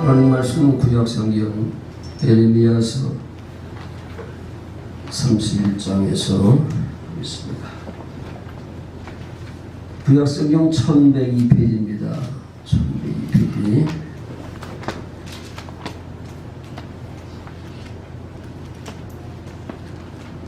하나님 말씀 구약성경 에레미야서 31장에서 있습니다. 구약성경 1102페이지입니다. 1102페이지.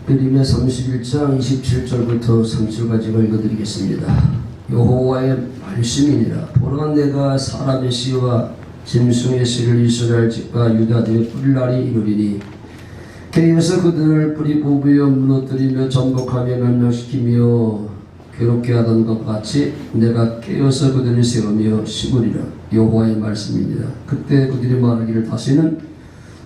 에레미야 31장 27절부터 30절까지 읽어드리겠습니다. 여호와의 말씀이니라. 보라, 내가 사람의 씨와 짐승의 씨를 이스라엘 집과 유다들의 뿌릴 날이 이르리니 개에서 그들을 뿌리 뽑으며 무너뜨리며 전복하며 멸망시키며 괴롭게 하던 것 같이 내가 깨어서 그들을 세우며 심으리라. 여호와의 말씀입니다. 그때 그들이 말하기를 다시는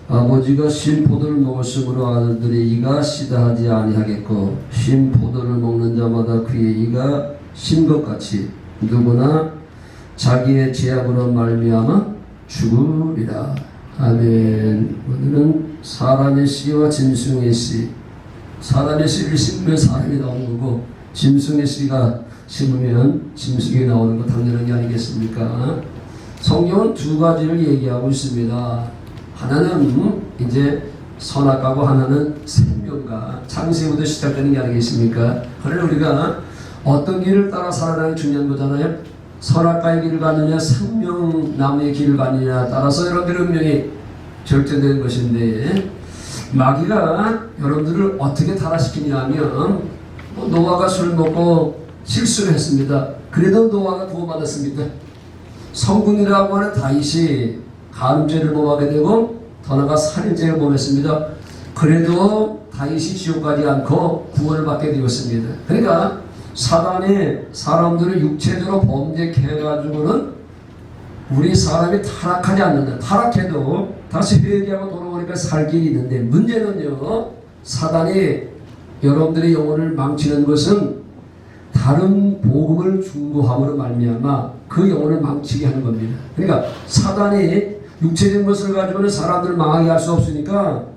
아버지가 신 포도를 먹었으므로 아들들의 이가 씨다 하지 아니하겠고 신 포도를 먹는 자마다 그의 이가 신 것 같이 누구나 자기의 죄악으로 말미암아 죽으리라. 아멘. 오늘은 사람의 씨와 짐승의 씨. 사람의 씨를 심으면 사람이 나오는 거고 짐승의 씨가 심으면 짐승이 나오는 거 당연한 게 아니겠습니까? 성경은 두 가지를 얘기하고 있습니다. 하나는 이제 선악과고 하나는 생명과 창세부터 시작되는 게 아니겠습니까? 그래서 우리가 어떤 길을 따라 살아가는 게 중요한 거잖아요. 선악과의 길을 가느냐 생명나무의 길을 가느냐 따라서 여러분들의 운명이 결정되는 것인데, 마귀가 여러분들을 어떻게 타락시키냐 하면 노아가 술을 먹고 실수를 했습니다. 그래도 노아가 구원받았습니다. 성군이라고 하는 다윗이 간음죄를 범하게 되고 더 나아가 살인죄를 범했습니다. 그래도 다윗이 지옥 가지 않고 구원을 받게 되었습니다. 그러니까 사단이 사람들을 육체적으로 범죄케 해가지고는 우리 사람이 타락하지 않는다. 타락해도 다시 회개하고 돌아오니까 살 길이 있는데, 문제는요, 사단이 여러분들의 영혼을 망치는 것은 다른 복음을 중고함으로 말미암아 그 영혼을 망치게 하는 겁니다. 그러니까 사단이 육체적인 것을 가지고는 사람들을 망하게 할 수 없으니까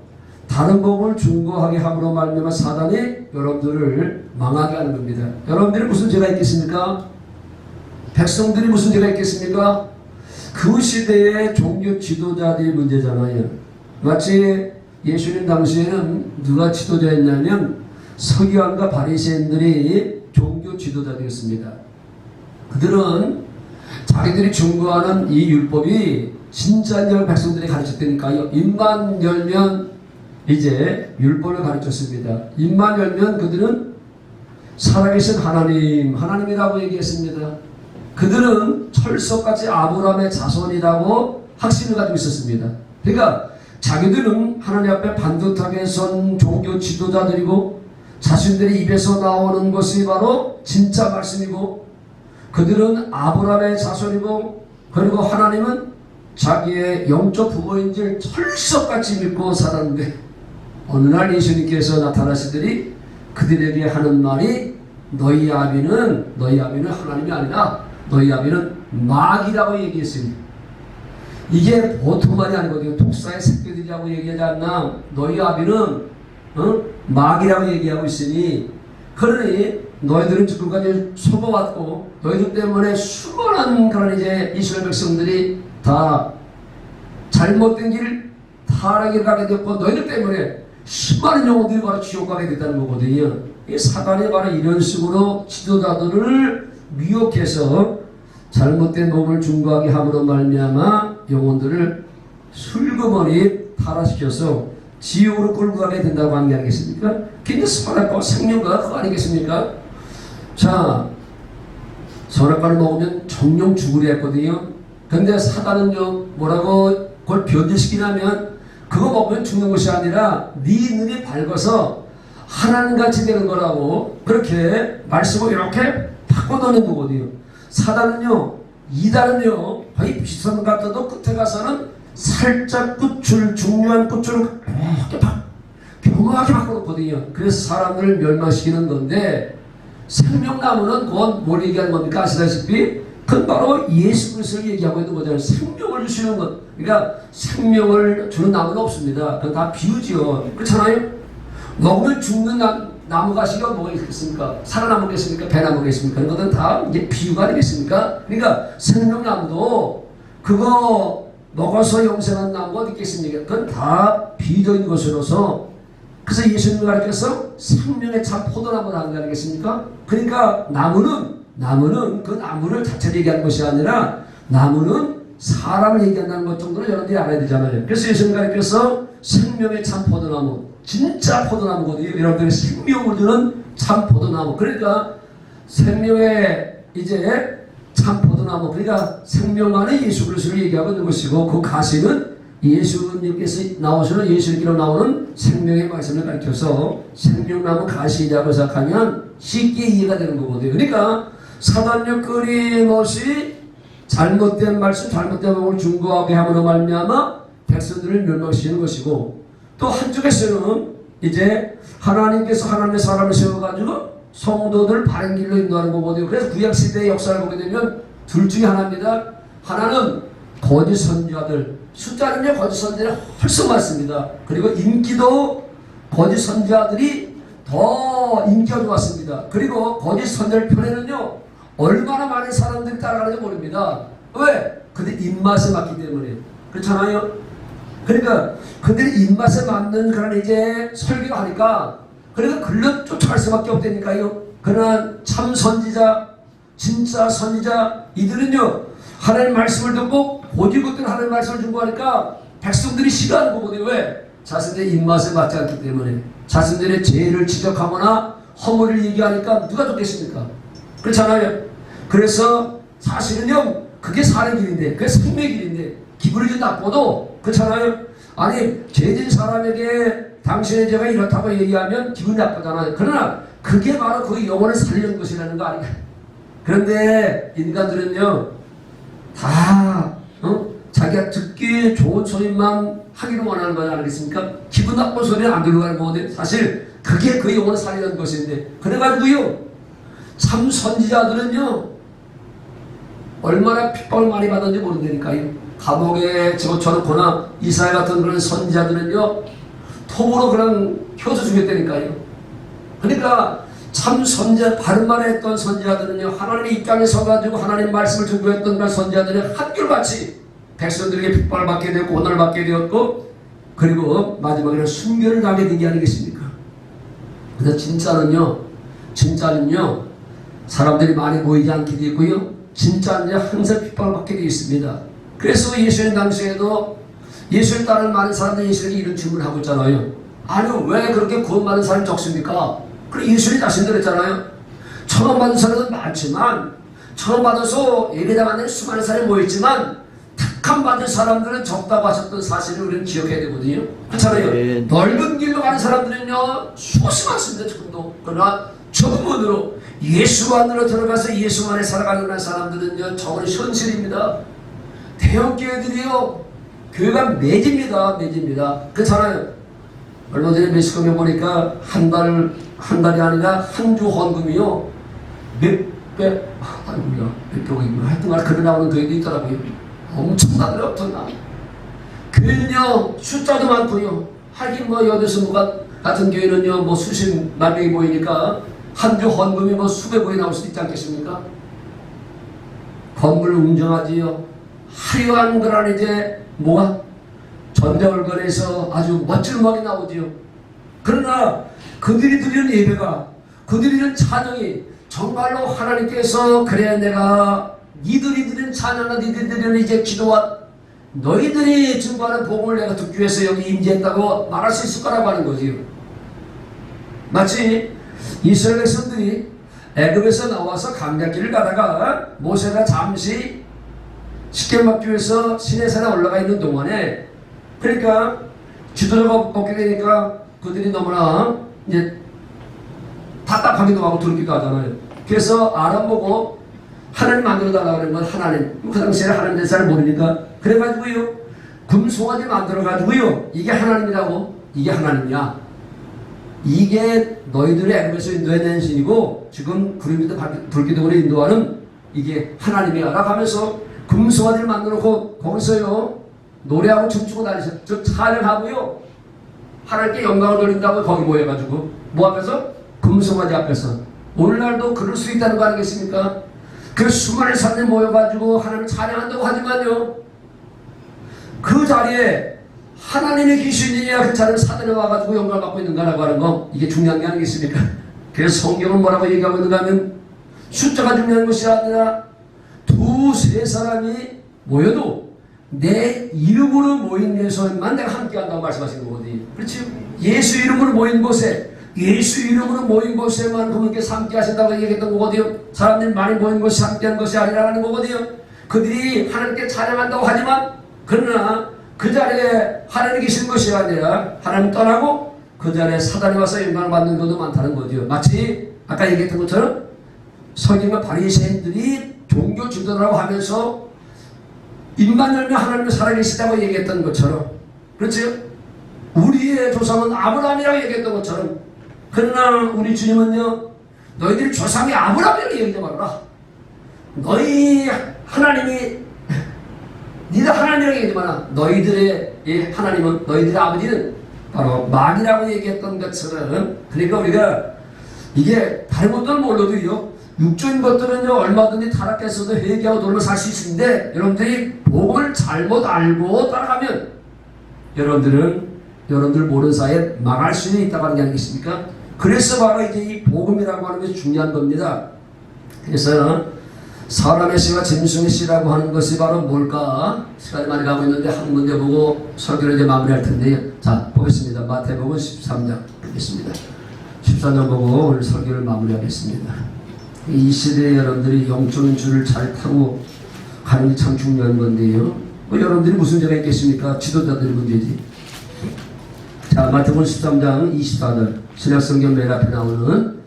다른 복음을 중고하게 함으로 말미암아 사단이 여러분들을 망하게 하는 겁니다. 여러분들이 무슨 죄가 있겠습니까? 백성들이 무슨 죄가 있겠습니까? 그 시대의 종교 지도자들이 문제잖아요. 마치 예수님 당시에는 누가 지도자였냐면 서기관과 바리새인들이 종교 지도자들이었습니다. 그들은 자기들이 중고하는 이 율법이 진짜인 줄 백성들이 가르쳤다니까요. 입만 열면 이제 율법을 가르쳤습니다. 입만 열면 그들은 살아계신 하나님이라고 얘기했습니다. 그들은 철석같이 아브라함의 자손이라고 확신을 가지고 있었습니다. 그러니까 자기들은 하나님 앞에 반듯하게 선 종교 지도자들이고 자신들의 입에서 나오는 것이 바로 진짜 말씀이고, 그들은 아브라함의 자손이고, 그리고 하나님은 자기의 영적 부모인 줄 철석같이 믿고 살았는데, 어느 날 예수님께서 나타나시더니 그들에게 하는 말이 너희 아비는 하나님이 아니라 너희 아비는 마귀라고 얘기했습니다. 이게 보통 말이 아니거든요. 독사의 새끼들이라고 얘기하지 않나. 너희 아비는 마귀라고 얘기하고 있으니, 그러니 너희들은 지금까지 속아왔고 너희들 때문에 수많은 그런 이제 이스라엘 백성들이 다 잘못된 길 타락에 가게 되었고 너희들 때문에 수많은 영혼들이 바로 지옥 가게 됐다는 거거든요. 이 사단이 바로 이런 식으로 지도자들을 미혹해서 잘못된 복음을 중고하게 함으로 말미암아 영혼들을 슬그머니 타락시켜서 지옥으로 끌고 가게 된다고 하는 게 아니겠습니까? 그게 선악과와 생명과 그거 아니겠습니까? 자, 선악과를 먹으면 정령 죽으려 했거든요. 근데 사단은요, 뭐라고 그걸 변질시키냐면 그거 먹으면 죽는 것이 아니라 네 눈이 밝아서 하나님같이 되는 거라고 그렇게 말씀을 이렇게 바꿔놓는 거거든요. 사단은요, 이단은요, 거의 비슷한 것 같아도 끝에 가서는 살짝 끝을, 중요한 끝을 이렇게 평화하게 바꿔놓거든요. 그래서 사람들을 멸망시키는 건데, 생명나무는 그건 뭘 얘기하는 겁니까? 아시다시피 그건 바로 예수 그리스도를 얘기하고 있는 거잖아요. 생명을 주시는 것. 그러니까 생명을 주는 나무는 없습니다. 그건 다 비유지요. 그렇잖아요? 먹으면 죽는 나무가시가 뭐가 있겠습니까? 살아남겠습니까? 배나무겠습니까? 그런 것은 다 이제 비유가 아니겠습니까? 그러니까 생명나무도 그거 먹어서 영생한 나무가 어디 있겠습니까? 그건 다 비전인 것으로서, 그래서 예수님이 가르쳐서 생명의 참 포도나무를 하는 거 아니겠습니까? 그러니까 나무는 그 나무를 자체를 얘기하는 것이 아니라 나무는 사람을 얘기한다는 것 정도로 여러분들이 알아야 되잖아요. 그래서 예수님이 가르쳐서 생명의 참 포도나무, 진짜 포도나무거든요. 여러분들이 생명을 주는 참 포도나무. 그러니까 생명의 이제 참 포도나무, 그러니까 생명 안에 예수 그리스도를 얘기하고 있는 것이고, 그 가시는 예수님께서 나오시는, 예수님께로 나오는 생명의 말씀을 가르쳐서 생명나무 가시라고 생각하면 쉽게 이해가 되는 거거든요. 그러니까 사단력 끊임없이 잘못된 말씀, 잘못된 법을 중고하게 함으로 말미암아 백성들을 멸망시키는 것이고, 또 한쪽에서는 이제 하나님께서 하나님의 사람을 세워가지고 성도들 바른 길로 인도하는 거거든요. 그래서 구약시대의 역사를 보게 되면 둘 중에 하나입니다. 하나는 거짓 선지자들, 숫자는요 거짓 선지자들이 훨씬 많습니다. 그리고 인기도 거짓 선지자들이 더 인기가 좋았습니다. 그리고 거짓 선지자들 편에는요 얼마나 많은 사람들이 따라가는지 모릅니다. 왜? 그들 입맛에 맞기 때문에. 그렇잖아요. 그러니까 그들이 입맛에 맞는 그런 이제 설교를 하니까, 그러니까 글로 쫓아갈 수밖에 없다니까요. 그러나 참 선지자, 진짜 선지자, 이들은요 하나님 말씀을 듣고 고지고대로 하나님 말씀을 준거하니까 백성들이 싫어하는 거거든요. 왜? 자신들의 입맛에 맞지 않기 때문에. 자신들의 죄를 지적하거나 허물을 얘기하니까 누가 좋겠습니까? 그렇잖아요. 그래서 사실은요 그게 사는 길인데, 그게 생명의 길인데, 기분이 좀 나빠도, 그렇잖아요. 아니 죄진 사람에게 당신의 죄가 이렇다고 얘기하면 기분이 나쁘잖아요. 그러나 그게 바로 그 영혼을 살리는 것이라는 거 아닌가요? 그런데 인간들은요 다 자기가 듣기 좋은 소리만 하기를 원하는 거 아니겠습니까? 기분 나쁜 소리는 안 들고 가는 거거든요. 사실 그게 그 영혼을 살리는 것인데, 그래가지고요 참 선지자들은요 얼마나 핍박을 많이 받았는지 모른다니까요. 감옥에 집어넣거나 이스라엘 같은 그런 선지자들은요 톱으로 그냥 켜서 죽였다니까요. 그러니까 참 선지자, 바른 말을 했던 선지자들은요 하나님의 입장에 서가지고 하나님 말씀을 증거했던 그런 선지자들은 한결같이 백성들에게 핍박을 받게 되었고 고난을 받게 되었고, 그리고 마지막에는 순교를 당하게 된 게 아니겠습니까? 그래서 진짜는요 사람들이 많이 모이지 않게 되고요, 진짜는요 항상 핍박을 받게 되어 있습니다. 그래서 예수님 당시에도 예수를 따르는 많은 사람들이 예수에게 이런 질문을 하고 있잖아요. 아니 왜 그렇게 구원 받은 사람이 적습니까? 그리고 예수님 자신도 했잖아요. 처음 받은 사람은 많지만, 처음 받아서 예배당안에 수많은 사람이 모였지만 택함 받은 사람들은 적다고 하셨던 사실을 우리는 기억해야 되거든요. 그렇잖아요. 네. 넓은 길로 가는 사람들은요 수없이 많습니다. 지금도. 그러나 정문으로 예수 안으로 들어가서 예수 안에 살아가는 사람들은요 저건 현실입니다. 대형교회들이요 교회가 매집니다. 그렇잖아요. 얼마 전에 매스컴에 보니까 한 달이 아니라 한 주 헌금이요 몇백억이면 하여튼 그래 나오는 교회도 있더라고요. 엄청나더라고요. 엄청나. 교회는요 숫자도 많고요, 하긴 뭐 여대서 같은 교회는요 뭐 수십만 명이 모이니까 한 주 헌금이 뭐 수백억이 나올 수도 있지 않겠습니까? 건물 웅장하지요. 화려한 그런 이제 뭐가 전대월권에서 아주 멋진 음악이 나오지요. 그러나 그들이 드리는 예배가, 그들이 드리는 찬양이 정말로 하나님께서 그래 내가 니들이 드리는 찬양과 니들이 드리는 이제 기도와 너희들이 증거하는 복음을 내가 듣기 위해서 여기 임재했다고 말할 수 있을 거라고 하는 거지요. 마치 이스라엘 백성들이 애굽에서 나와서 강약길을 가다가 모세가 잠시 시kem 받기 위해서 시내산에 올라가 있는 동안에, 그러니까 지도자가 없게 되니까 그들이 너무나 이제 답답하기도 하고 두렵기도 하잖아요. 그래서 아람 보고 하나님 만들어 달라고 그러는 건 하나님, 그 당시에는 하나님 된 사람 모르니까 그래가지고요 금송아지 만들어가지고요 이게 하나님이라고, 이게 하나님이야, 이게 너희들의 애굽에서 인도해낸 신이고 지금 구름기도 불기둥으로 인도하는 이게 하나님이야 라고 하면서 금송아지를 만들어놓고 거기서요 노래하고 춤추고 다니셨죠. 저 찬양하고요 하나님께 영광을 돌린다고 거기 모여가지고 뭐 하면서? 금송아지 앞에서. 오늘날도 그럴 수 있다는 거 아니겠습니까? 그 수많은 사람들이 모여가지고 하나님을 찬양한다고 하지만요 그 자리에 하나님의 귀신이냐 그 자리에 사단이 와가지고 영광을 받고 있는가라고 하는 거, 이게 중요한 게 아니겠습니까? 그래서 성경은 뭐라고 얘기하고 있는가 하면 숫자가 중요한 것이 아니라 두세 사람이 모여도 내 이름으로 모인 데서만 내가 함께 한다고 말씀하시는 거거든요. 그렇지? 예수 이름으로 모인 곳에, 예수 이름으로 모인 곳에만 그분께 함께 하신다고 얘기했던 거거든요. 사람들이 많이 모인 것이 함께한 것이 아니라는 거거든요. 그들이 하나님께 찬양한다고 하지만 그러나 그 자리에 하나님이 계시는 것이 아니라 하나님 떠나고 그 자리에 사단이 와서 영광을 받는 것도 많다는 거죠. 마치 아까 얘기했던 것처럼 서기관과 바리새인들이 종교 지도자라고 하면서 입만 열면 하나님이 살아계시다고 얘기했던 것처럼, 그렇죠? 우리의 조상은 아브라함이라고 얘기했던 것처럼, 그러나 우리 주님은요, 너희들 조상이 아브라함이라고 얘기하지 말아라. 너희 하나님이, 니들 하나님이라고 얘기하지 마라. 너희들의 하나님은, 너희들의 아버지는 바로 마귀라고 얘기했던 것처럼, 그러니까 우리가 이게 다른 것들은 몰라도요, 육적인 것들은요 얼마든지 타락해서도 회개하고 돌로 살 수 있는데, 여러분들이 복을 잘못 알고 따라가면 여러분들 모르는 사이에 망할 수는 있다고 하는 게 아니겠습니까? 그래서 바로 이제 이 복음이라고 하는 것이 중요한 겁니다. 그래서 사람의 씨와 짐승의 씨라고 하는 것이 바로 뭘까? 시간이 많이 가고 있는데 한 문제 보고 설교를 이제 마무리할 텐데요. 자, 보겠습니다. 마태복음 13장 보겠습니다. 14장 보고 오늘 설교를 마무리하겠습니다. 이 시대에 여러분들이 영적인 줄을 잘 타고 가는 게 참 중요한 건데요. 여러분들이 무슨 죄가 있겠습니까? 지도자들이 문제지. 자, 마태복음 13장 24절 신약성경 맨 앞에 나오는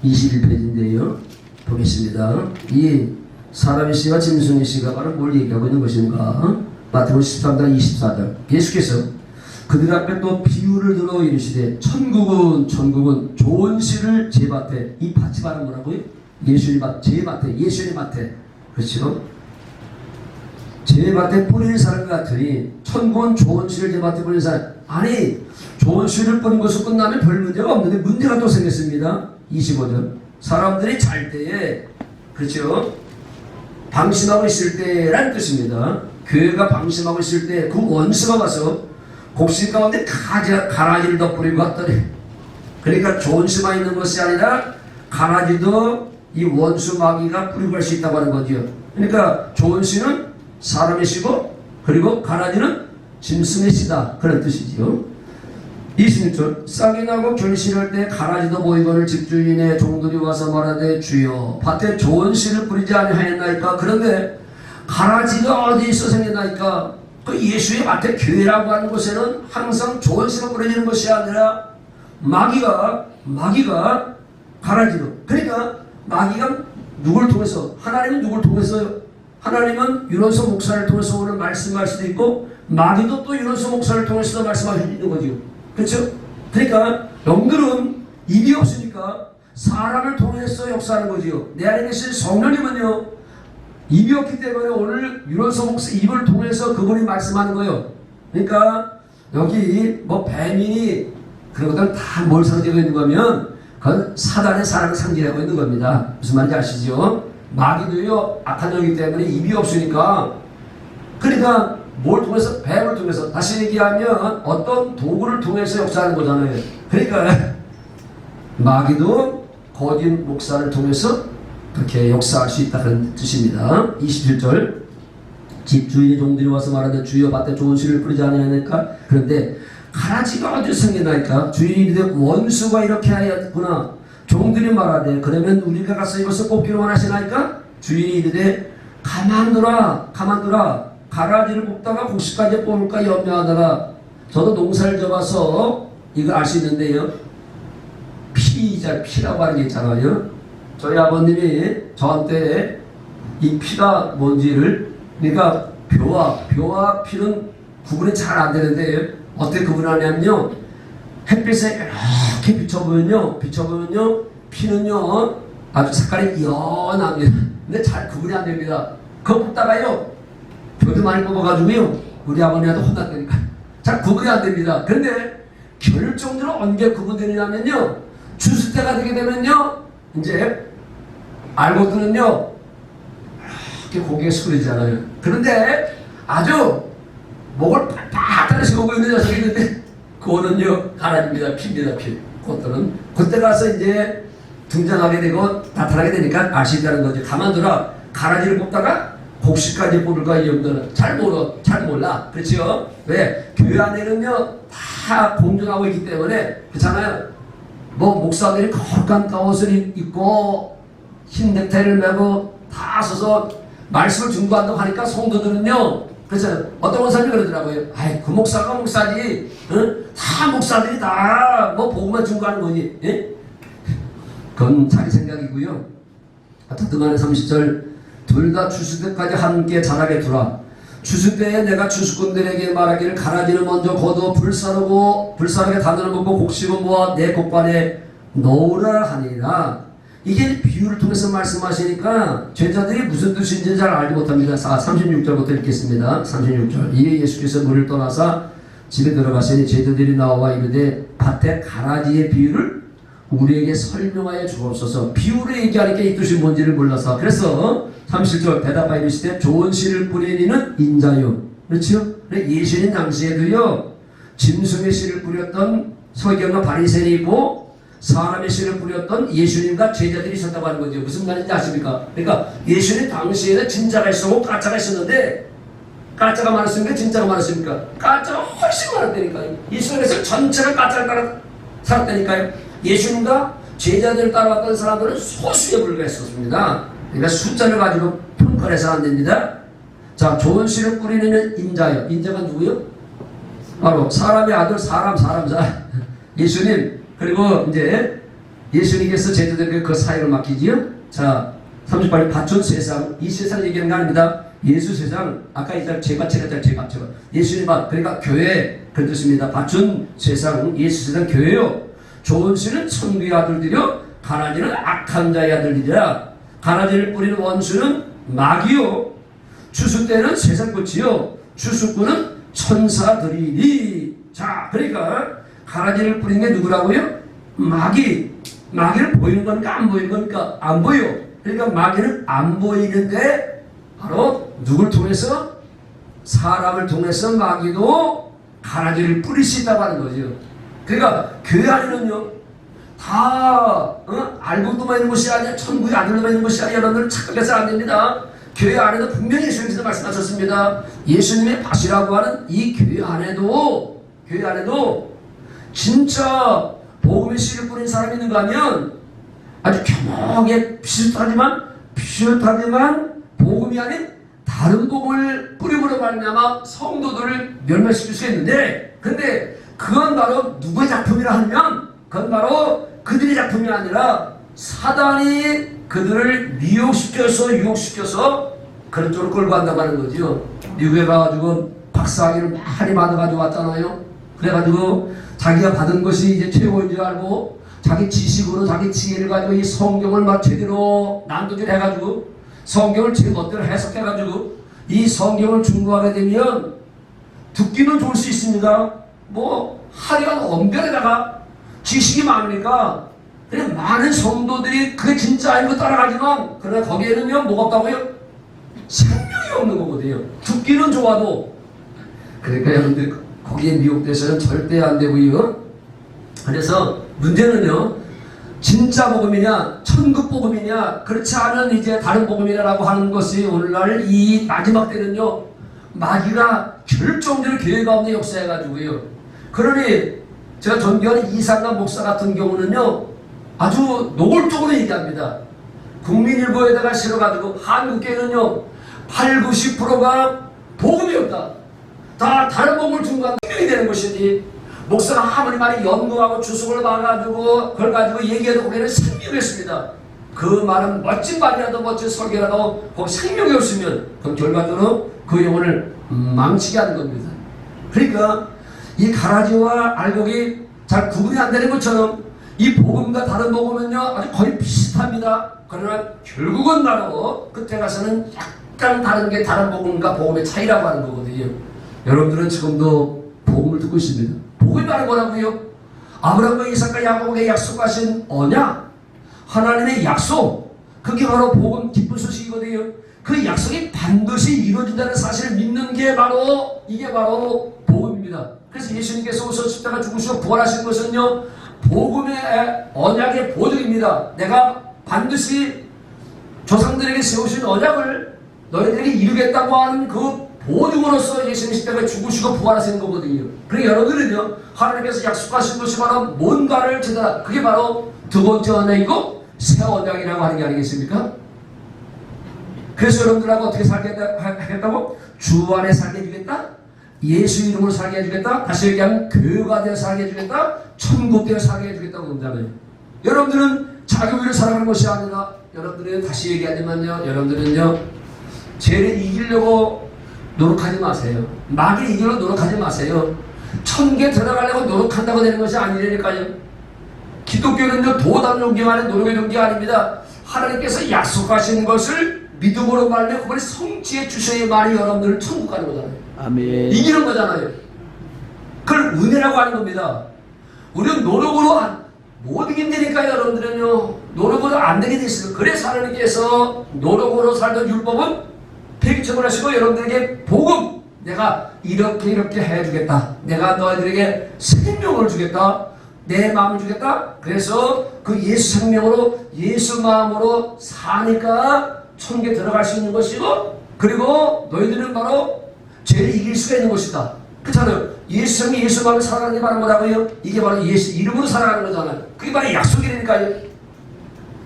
21페이지인데요. 보겠습니다. 이 사람의 씨와 짐승의 씨가 바로 뭘 얘기하고 있는 것인가? 마태복음 13장 24절 예수께서 그들 앞에 또 비유를 들어 이르시되 천국은 좋은 씨를 제 밭에, 이 밭이 바로 뭐라고요? 예수의 밭, 제 밭에, 예수의 밭에, 그렇죠? 제 밭에 뿌리는 사람 같으니 천국은 좋은 씨를 제 밭에 뿌리는 사람. 아니, 좋은 씨를 뿌린 것으로 끝나면 별 문제가 없는데 문제가 또 생겼습니다. 25절 사람들이 잘 때에, 그렇죠? 방심하고 있을 때라는 뜻입니다. 교회가 방심하고 있을 때 그 원수가 와서 곡식 가운데 가라지를 덧뿌리고 갔더니, 그러니까 좋은 씨만 있는 것이 아니라 가라지도 이 원수 마귀가 뿌리고 갈 수 있다고 하는 거죠. 그러니까 좋은 씨는 사람의 씨고, 그리고 가라지는 짐승의 씨다, 그런 뜻이죠. 26절 싹이 나고 결실할 때 가라지도 보이거늘 집주인의 종들이 와서 말하되 주여 밭에 좋은 씨를 뿌리지 아니하였나이까. 그런데 가라지가 어디서 생겼나이까? 그 예수의 밭에, 교회라고 하는 곳에는 항상 좋은 씨가 뿌려지는 것이 아니라 마귀가 가라지로, 그러니까 마귀가 누굴 통해서, 하나님은 누굴 통해서, 하나님은 유론서 목사를 통해서 오늘 말씀할 수도 있고 마귀도 또 유론서 목사를 통해서도 말씀할 수 있는 거죠. 그렇죠? 그러니까 영들은 입이 없으니까 사람을 통해서 역사하는 거지요. 내 안에 계신 성령님은요 입이 없기 때문에 오늘 유론서 목사 입을 통해서 그분이 말씀하는 거예요. 그러니까 여기 뭐 뱀이 그런 것들 다 뭘 상징하고 있는 거면 그건 사단의 사람을 상징하고 있는 겁니다. 무슨 말인지 아시죠? 마귀도요 악한 영이기 때문에 입이 없으니까, 그러니까 뭘 통해서? 뱀을 통해서, 다시 얘기하면 어떤 도구를 통해서 역사하는 거잖아요. 그러니까 마귀도 거짓 목사를 통해서 그렇게 역사할 수 있다는 뜻입니다. 27절 집주인의 종들이 와서 말하되 주여 밭에 좋은 씨를 뿌리지 않으니까. 그런데 가라지가 어디서 생겼나이까? 주인이 이르되 원수가 이렇게 하였구나. 종들이 말하되 그러면 우리가 가서 이것을 뽑기로 원하시나이까? 주인이 이르되 가만두라 가라지를 뽑다가 곡식까지 뽑을까 염려하다가, 저도 농사를 져봐서 이걸 알 수 있는데요, 피라고 하는 게 있잖아요. 저희 아버님이 저한테 이 피가 뭔지를, 그러니까 벼와 피는 구분이 잘 안 되는데 어떻게 구분하냐면요, 햇빛에 이렇게 비춰보면요 피는요 아주 색깔이 연합니다. 근데 잘 구분이 안 됩니다. 그거 뽑다가요 벼도 많이 뽑아가지고요 우리 아버님한테 혼났다니까 잘 구분이 안 됩니다. 근데 결정적으로 언제 구분되느냐면요, 주스 때가 되게 되면요 이제 알고들은요 이렇게 고개가 숙여지잖아요. 그런데 아주 목을 빳빳하게 오고 있는 녀석이 있는데 그거는요 가라집니다. 피입니다. 피. 그것들은 그때 가서 이제 등장하게 되고 나타나게 되니까 알 수 있다는 거죠. 가만두라. 가라지를 뽑다가 곡식까지 뽑을까 이 정도는 잘 몰라. 그렇죠? 왜? 교회 안에는요 다 공존하고 있기 때문에 그렇잖아요. 뭐 목사들이 거룩한 옷을 입고 흰 넥타이를 메고 다 서서 말씀을 중보한다고 하니까 성도들은요 그래서 어떤 원사님이 그러더라고요. 아이 그 목사가 목사지, 응? 다 목사들이 다 뭐 복음만 중보하는 거지. 예? 그건 자기 생각이고요. 더듬안의 30절 둘 다 추수 때까지 함께 자라게 두라. 추수 때에 내가 추수꾼들에게 말하기를 가라지를 먼저 거두어 불사르게 단을 먹고 곡식을 모아 내 곡간에 넣으라 하니라. 이게 비유를 통해서 말씀하시니까 제자들이 무슨 뜻인지 잘 알지 못합니다. 36절부터 읽겠습니다. 36절 이에 예수께서 물을 떠나사 집에 들어가시니 제자들이 나와 이르되 밭에 가라지의 비유를 우리에게 설명하여 주옵소서. 비유를 얘기하니까 이 뜻이 뭔지를 몰라서 그래서 37절 대답하여 이르시되 좋은 씨를 뿌리는 이는 인자요. 그렇죠? 예수님 당시에도요 짐승의 씨를 뿌렸던 서기관과 바리새인이 있고 사람의 씨를 뿌렸던 예수님과 제자들이 있었다고 하는 거죠. 무슨 말인지 아십니까? 그러니까 예수님 당시에는 진짜가 있었고 가짜가 있었는데 가짜가 많았습니까? 진짜가 많았습니까? 가짜가 훨씬 많았다니까요. 이스라엘에서 전체가 가짜를 따라 살았다니까요. 예수님과 제자들을 따라왔던 사람들은 소수에 불과했었습니다. 그러니까 숫자를 가지고 평가해서 안 됩니다. 자, 좋은 씨를 뿌리는 인자요. 인자가 누구요? 바로 사람의 아들 사람자 예수님. 그리고 이제 예수님께서 제자들에게 그 사역을 맡기지요. 자, 38절 밭은 세상. 이 세상 얘기하는 게 아닙니다. 예수 세상. 아까 이제 제밭이랬잖아요. 제밭처럼 예수님 밭. 그러니까 교회 그런 뜻입니다. 밭은 세상. 예수 세상 교회요. 좋은 씨는 천국의 아들들이요 가라지는 악한 자의 아들들이라. 가라지를 뿌리는 원수는 마귀요 추수 때는 세상 끝이요 추수꾼은 천사들이니. 자, 그러니까 가라지를 뿌리는 게 누구라고요? 마귀를 보이는 겁니까? 안 보이는 겁니까? 안 보여. 그러니까 마귀는 안 보이는데 바로 누굴 통해서? 사람을 통해서 마귀도 가라지를 뿌릴 수 있다고 하는 거죠. 그러니까 교회 안에는요 다 알고도만 있는 것이 아니라 천국의 아들로만 있는 것이 아니라 여러분들 착각해서 안 됩니다. 교회 안에도 분명히 예수님께서 말씀하셨습니다. 예수님의 밭이라고 하는 이 교회 안에도 진짜 복음의 씨를 뿌린 사람이 있는가 하면 아주 교묘하게 비슷하지만 복음이 아닌 다른 복음을 뿌림으로 말미암아 성도들을 멸망시킬 수 있는데 근데 그건 바로 누구의 작품이라 하면 그건 바로 그들의 작품이 아니라 사단이 그들을 유혹시켜서 그런 쪽으로 끌고 간다고 하는 거죠. 미국에 가가지고 박사학위를 많이 받아가지고 왔잖아요. 그래가지고 자기가 받은 것이 이제 최고인 줄 알고 자기 지식으로 자기 지혜를 가지고 이 성경을 막 제대로 난도질 해가지고 성경을 제 멋대로 해석해가지고 이 성경을 중고하게 되면 듣기는 좋을 수 있습니다. 뭐 하리가 언변에다가 지식이 많으니까 그냥 많은 성도들이 그게 진짜 아니고 따라가지만 그러나 거기에는요 뭐가 없다고요? 생명이 없는 거거든요. 듣기는 좋아도. 그러니까 여러분들 거기에 미혹돼서는 절대 안 되고요. 그래서 문제는요 진짜 복음이냐 천국 복음이냐 그렇지 않은 이제 다른 복음이라고 하는 것이 오늘날 이 마지막 때는요 마귀가 결정적으로 교회 가운데 역사해가지고요. 그러니 제가 존경하는 이상남 목사 같은 경우는요 아주 노골적으로 얘기합니다. 국민일보에다가 실어가지고 한국계는요 80~90%가 복음이 없다. 다 다른 복음을 중간에 생명이 되는 것이지 목사가 아무리 많이 연구하고 주석을 봐가지고 그걸 가지고 얘기해도 거기는 생명이 없습니다. 그 말은 멋진 말이라도 멋진 설교라도 거기 생명이 없으면 그건 결과적으로 그 영혼을 망치게 하는 겁니다. 그러니까 이 가라지와 알곡이 잘 구분이 안 되는 것처럼 이 복음과 다른 복음은요 아주 거의 비슷합니다. 그러나 결국은 바로 끝에 가서는 약간 다른 게 다른 복음과 복음의 차이라고 하는 거거든요. 여러분들은 지금도 복음을 듣고 있습니다. 복음이 바로 뭐라고요? 아브라함과 이삭과 야곱에게 약속하신 언약, 하나님의 약속, 그게 바로 복음 기쁜 소식이거든요. 그 약속이 반드시 이루어진다는 사실을 믿는 게 바로 이게 바로 복음입니다. 그래서 예수님께서 오셔서 십자가 죽으시고 부활하신 것은요 복음의 언약의 보증입니다. 내가 반드시 조상들에게 세우신 언약을 너희들에게 이루겠다고 하는 그 보증으로서 예수님 십자가에 죽으시고 부활하시는 거거든요. 그러니까 여러분들은요 하나님께서 약속하신 것이 바로 뭔가를 제대로 그게 바로 두 번째 언약이고 새 언약이라고 하는 게 아니겠습니까? 그래서 여러분들하고 어떻게 살게 하겠다고? 주 안에 살게 해주겠다? 예수 이름으로 살게 해주겠다? 다시 얘기하면 교회가 되어 살게 해주겠다? 천국 되어 살게 해주겠다고 그러잖아요. 여러분들은 자기 위를 살아가는 것이 아니라 여러분들은 다시 얘기하지만요 여러분들은요 죄를 이기려고 노력하지 마세요. 마귀를 이기려고 노력하지 마세요. 천국에 들어가려고 노력한다고 되는 것이 아니라니까요. 기독교는요 도덕 용기가 아닌 노력의 용기가 아닙니다. 하나님께서 약속하신 것을 믿음으로 말며 그분이 성취해 주셔야만이 여러분들은 천국 가는 거잖아요. 아멘. 이기는 거잖아요. 그걸 은혜라고 하는 겁니다. 우리는 노력으로 못 이긴다니까요. 여러분들은요 노력으로 안 되게 돼 있어요. 그래서 하나님께서 노력으로 살던 율법은 폐기처분 하시고 여러분들에게 복음 내가 이렇게 해주겠다. 내가 너희들에게 생명을 주겠다. 내 마음을 주겠다. 그래서 그 예수 생명으로 예수 마음으로 사니까 천국에 들어갈 수 있는 것이고 그리고 너희들은 바로 죄를 이길 수가 있는 것이다. 그렇잖아요. 예수 생명 예수 마음을 살아가는 게 바로 뭐라고요? 이게 바로 예수 이름으로 살아가는 거잖아요. 그게 바로 약속이니까요.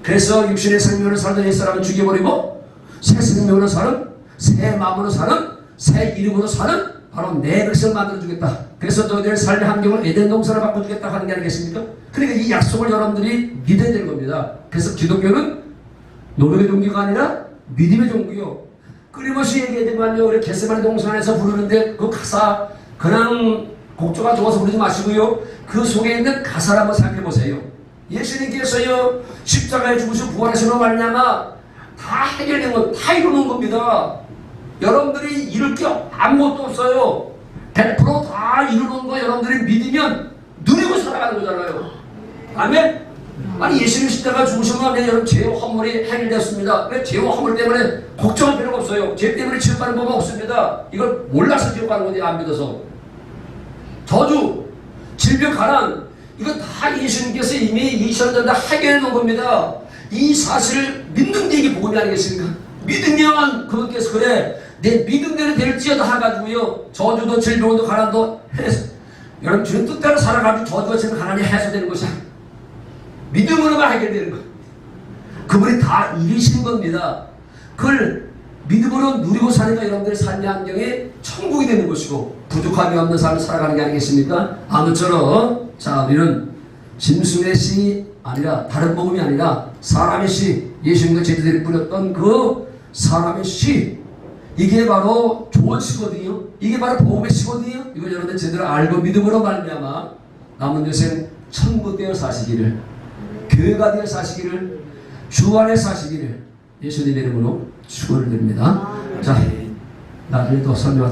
그래서 육신의 생명을 살던 옛 사람은 죽여버리고 새 생명으로 사는 새 마음으로 사는 새 이름으로 사는 바로 내 것을 만들어주겠다. 그래서 너희들의 삶의 환경을 에덴 동산을 바꿔주겠다 하는 게 아니겠습니까? 그러니까 이 약속을 여러분들이 믿어야 되는 겁니다. 그래서 기독교는 노력의 종교가 아니라 믿음의 종교요. 끊임없이 얘기하지만요 우리 겟세마네 동산에서 부르는데 그 가사 그냥 곡조가 좋아서 부르지 마시고요 그 속에 있는 가사를 한번 생각해보세요. 예수님께서요 십자가에 죽으시고 부활하시는 말미암아 다 해결된 것 다 이루는 겁니다. 여러분들이 이룰 게 아무것도 없어요. 100%다 이루는 거 여러분들이 믿으면 누리고 살아가는 거잖아요. 아멘? 아니 예수님 십자가 죽으시고 나면 여러분 죄와 허물이 해결되었습니다. 그래서 죄와 허물 때문에 걱정할 필요가 없어요. 죄 때문에 지옥가는 법은 없습니다. 이걸 몰라서 지옥가는 건지 안 믿어서. 저주, 질병, 가난 이거 다 예수님께서 이미 2000년 전에 해결해 놓은 겁니다. 이 사실을 믿는 게 이게 복음이 아니겠습니까? 믿으면 그분께서 그래 내 믿음대로 될지어다 해가지고요 저주도 질병도 가난도 해서 여러분 주님 뜻대로 살아가지고 저주가 지금 가난이 해소되는 것이 믿음으로만 해결되는 것. 그분이 다 이루신 겁니다. 그걸 믿음으로 누리고 사니까 여러분들의 삶의 환경이 천국이 되는 것이고 부족함이 없는 삶을 살아가는 게 아니겠습니까? 아무쪼록 자 우리는 짐승의 씨 아니라 다른 복음이 아니라 사람의 씨 예수님과 제자들이 뿌렸던 그 사람의 씨 이게 바로 좋은 씨거든요. 이게 바로 복음의 씨거든요. 이걸 여러분들 제대로 알고 믿음으로 말미암아 남은 여생 천국 되어 사시기를 교회가 되어 사시기를 주 안에 사시기를 예수님의 이름으로 축원을 드립니다. 자 나중에 또 설명